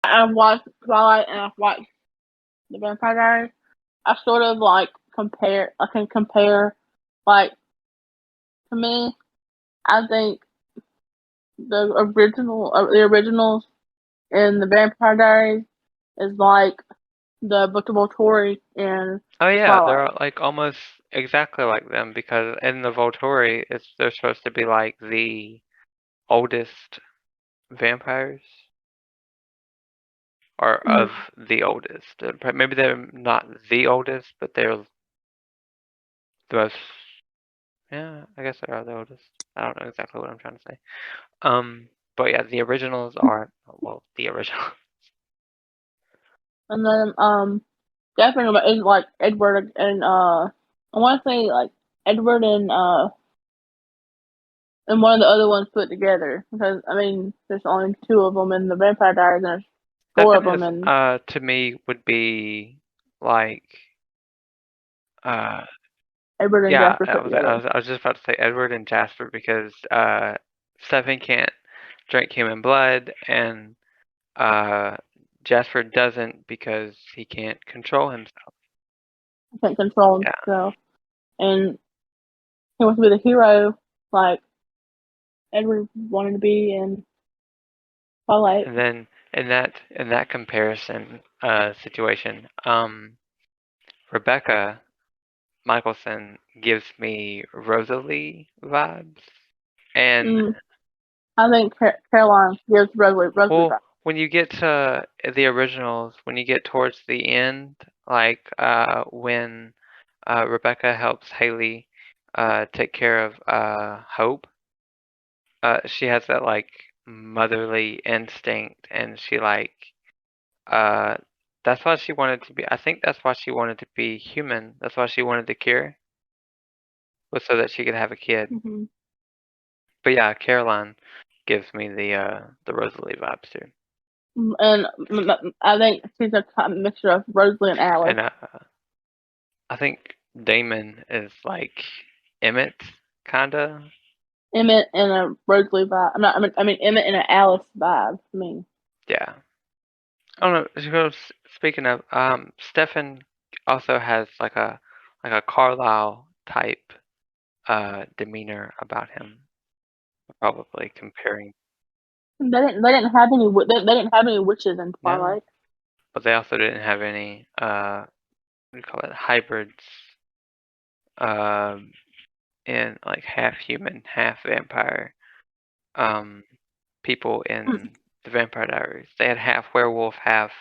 I've watched Twilight and I've watched the Vampire Diaries. I sort of like compare. I can compare. Like to me, I think the originals in the Vampire Diaries is like the Book of Volturi in Oh yeah, Twilight. they're like almost exactly like them because in the Volturi, they're supposed to be like the oldest vampires, or of Mm-hmm. the oldest. Maybe they're not the oldest, but they're the most. Yeah, I guess they are the oldest. I don't know exactly what I'm trying to say. But yeah, the originals are, well, the original. And then definitely is like Edward and I want to say like Edward and one of the other ones put together because I mean there's only two of them in the Vampire Diaries and there's four of Stefan them is, in to me, would be like, uh, Edward and yeah, Jasper I put was, I together. was, I was just about to say Edward and Jasper because Stefan can't drink human blood, and uh, Jasper doesn't because he can't control himself. He can't control Yeah, himself and he wants to be the hero like Edward wanted to be in Twilight. and then in that comparison situation, Rebecca Michelson gives me Rosalie vibes, and Mm, I think Caroline gives Rosalie well, back. when you get to the originals, when you get towards the end, like when Rebecca helps Haley take care of Hope, she has that like motherly instinct, and she like uh, that's why she wanted to be. I think that's why she wanted to be human. That's why she wanted the cure, was so that she could have a kid. Mm-hmm. But yeah, Caroline gives me the Rosalie vibes too, And I think she's a mixture of Rosalie and Alice. and I think Damon is like Emmett, kinda. Emmett and a Rosalie vibe. I mean Emmett and an Alice vibe. I mean, Yeah. I don't know. Speaking of, Stefan also has like a Carlisle type demeanor about him. Probably comparing. they didn't have any witches in No, Twilight. but they also didn't have any what do you call it, hybrids, um, in like half human, half vampire um people in the Vampire Diaries. They had half werewolf, half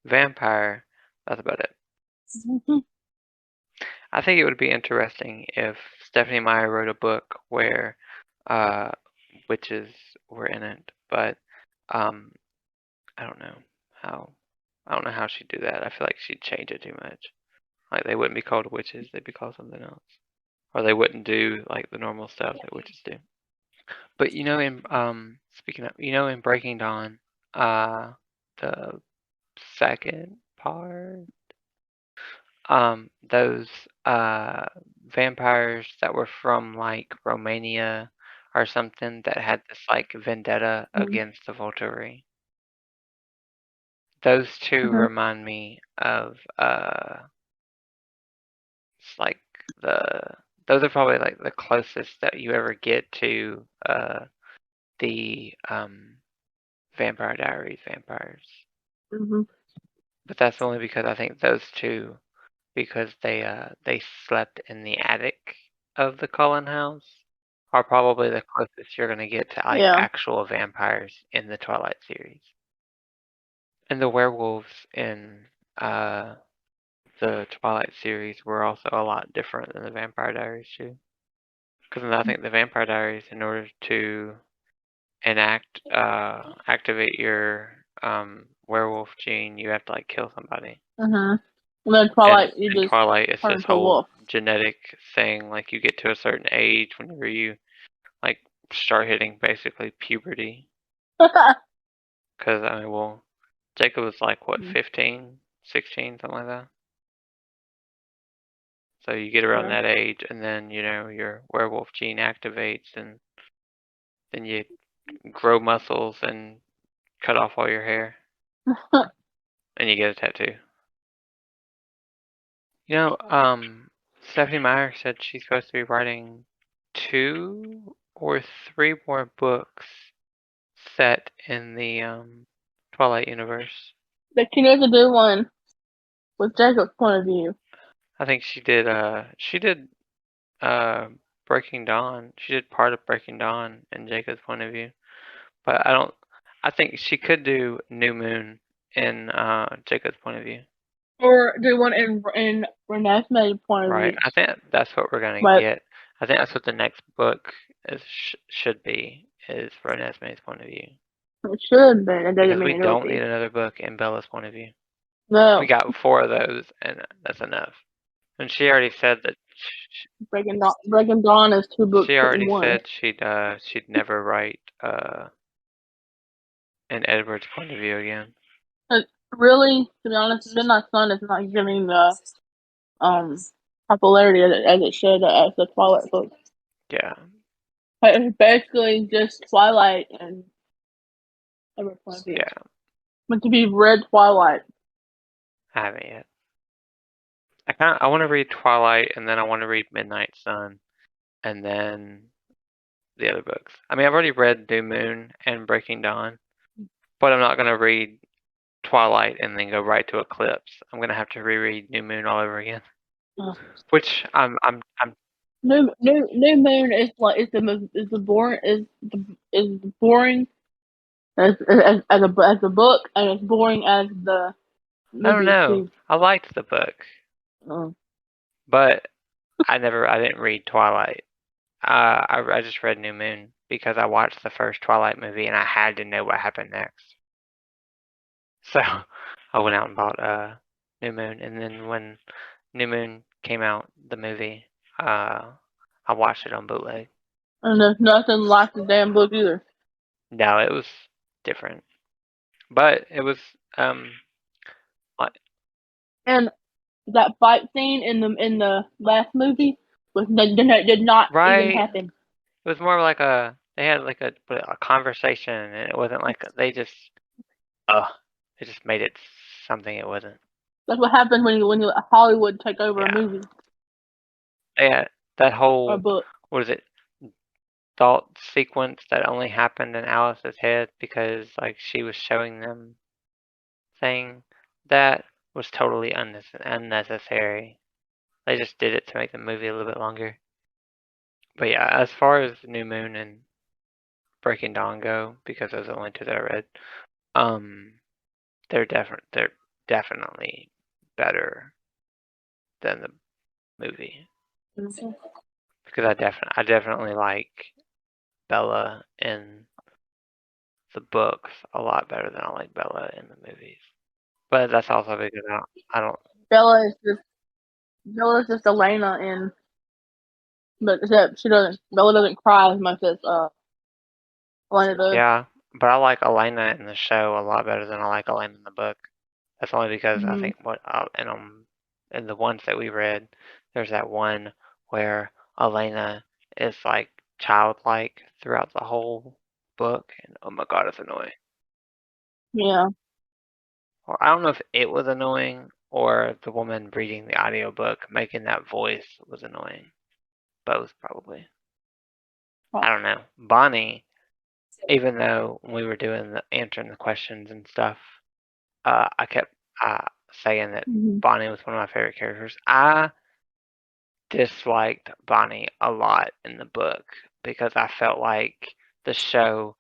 vampire. That's about it. Mhm. I think it would be interesting if Stephanie Meyer wrote a book where uh, witches were in it, but um, I don't know how. I don't know how she'd do that. I feel like she'd change it too much. Like they wouldn't be called witches; they'd be called something else, or they wouldn't do like the normal stuff that witches do. But in speaking of, in Breaking Dawn, the second part, those vampires that were from like Romania or something that had this like vendetta against the Volturi. Those two Mhm. remind me of it's like the those are probably like the closest that you ever get to the Vampire Diaries vampires. Mhm. But that's only because I think those two, because they slept in the attic of the Cullen house, are probably the closest you're gonna get to like Yeah. actual vampires in the Twilight series. And the werewolves in the Twilight series were also a lot different than the Vampire Diaries too. Because I think the Vampire Diaries, in order to activate your werewolf gene, you have to like kill somebody. Mhm. And then And Twilight, you in just Twilight, it's turn this into a whole wolf. genetic thing. Like you get to a certain age whenever you like start hitting basically puberty. Because I mean, well, Jacob was like what, 15, 16, something like that. So you get around Yeah. that age, and then your werewolf gene activates, and then you grow muscles and cut off all your hair. and you get a tattoo. You know, Stephanie Meyer said she's supposed to be writing 2 or 3 more books set in the Twilight universe. But she needs to do one with Jacob's point of view. I think she did Breaking Dawn. She did part of Breaking Dawn in Jacob's point of view. But I think she could do New Moon in Jacob's point of view. Or do one in Renesmee's point of Right. view. I think that's what we're gonna But get. I think that's what the next book should be, is Renesmee's point of view. it should be. It doesn't Because mean we it will don't be. need another book in Bella's point of view. No. We got 4 of those, and that's enough. And she already said that Breaking Dawn is 2 books she in already one. said she'd never write in Edward's point of view again. But really, to be honest, Midnight Sun is not giving the popularity as it should as the Twilight book. Yeah. But it's basically just Twilight and Edward's point of view. Yeah. But to be read Twilight. I haven't yet. I want to read Twilight, and then I want to read Midnight Sun, and then the other books. I mean, I've already read New Moon and Breaking Dawn, but I'm not going to read Twilight and then go right to Eclipse. I'm going to have to reread New Moon all over again. Which I'm New Moon is like is the boring as a book, and it's boring as the movie. I don't know. Too. I liked the book, but I didn't read Twilight. I just read New Moon because I watched the first Twilight movie and I had to know what happened next. So I went out and bought New Moon, and then when New Moon came out, the movie, I watched it on bootleg. And there's nothing like the damn book either. No, it was different, but it was And that fight scene in the last movie did not right. even happen. It was more like they had like a conversation, and it wasn't like they just made it something it wasn't. That's what happens when you Hollywood take over a movie. Yeah, that whole or a book. What is it? Thought sequence that only happened in Alice's head because like she was showing them thing, that was totally unnecessary. They just did it to make the movie a little bit longer. But yeah, as far as New Moon and Breaking Dawn go, because those are the only 2 that I read, they're definitely better than the movie. Mm-hmm. Because I definitely like Bella in the books a lot better than I like Bella in the movies. But that's also because I don't. Bella's just Elena in, but except Bella doesn't cry as much as Elena does. Yeah, but I like Elena in the show a lot better than I like Elena in the book. That's only because I think in the ones that we read, there's that one where Elena is like childlike throughout the whole book, and oh my god, it's annoying. Yeah. Or I don't know if it was annoying or the woman reading the audiobook making that voice was annoying. Both probably. I don't know. Bonnie, even though when we were doing answering the questions and stuff, I kept saying that Bonnie was one of my favorite characters. I disliked Bonnie a lot in the book because I felt like the show,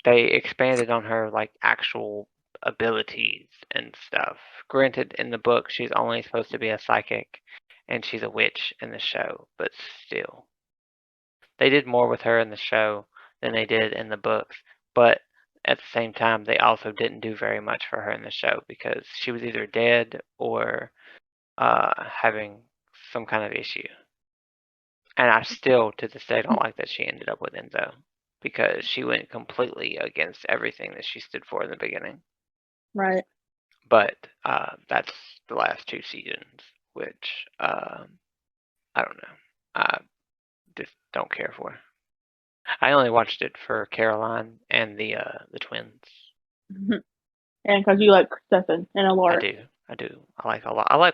they expanded on her like actual abilities and stuff. Granted, in the book, she's only supposed to be a psychic and she's a witch in the show, but still. They did more with her in the show than they did in the books, but at the same time, they also didn't do very much for her in the show because she was either dead or having some kind of issue. And I still, to this day, don't like that she ended up with Enzo because she went completely against everything that she stood for in the beginning. Right. But that's the last 2 seasons, which I don't know. I just don't care for. I only watched it for Caroline and the twins. And because you like Stefan and I Alaric. do. I like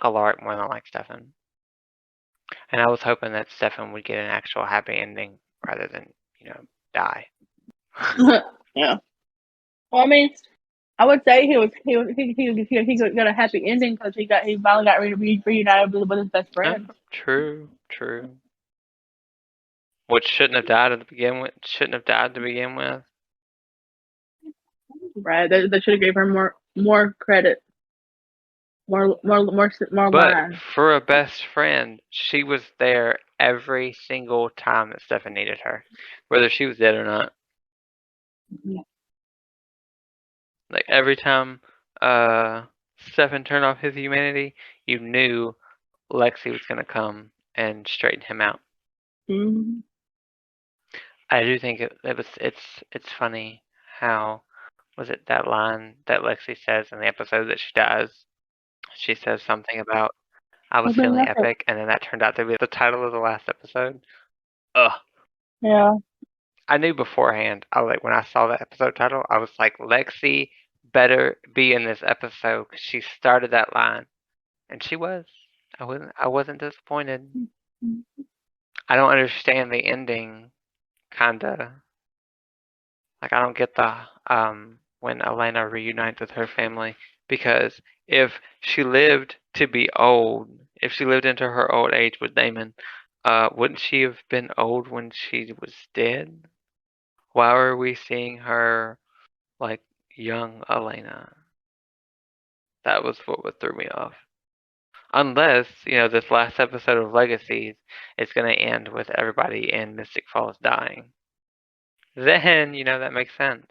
Alaric more than I like Stefan. And I was hoping that Stefan would get an actual happy ending rather than, die. Yeah. Well, I mean, I would say he got a happy ending because he finally got reunited with his best friend. True. Which shouldn't have died to begin with. Right. They should have gave her more credit. More But lines. for a best friend, she was there every single time that Stefan needed her, whether she was dead or not. Yeah. Like every time Stefan turned off his humanity, you knew Lexi was gonna come and straighten him out. Mm-hmm. I do think it's funny how was it that line that Lexi says in the episode that she dies? She says something about I was feeling epic, and then that turned out to be the title of the last episode. Ugh. Yeah. I knew beforehand. I like when I saw that episode title, I was like, Lexi better be in this episode because she started that line, and she was. I wasn't disappointed. I don't understand the ending, kinda. Like I don't get the when Elena reunites with her family because if she lived to be old, if she lived into her old age with Damon, wouldn't she have been old when she was dead? Why are we seeing her like young Elena? That was what threw me off. Unless, this last episode of Legacies is going to end with everybody in Mystic Falls dying. Then, that makes sense.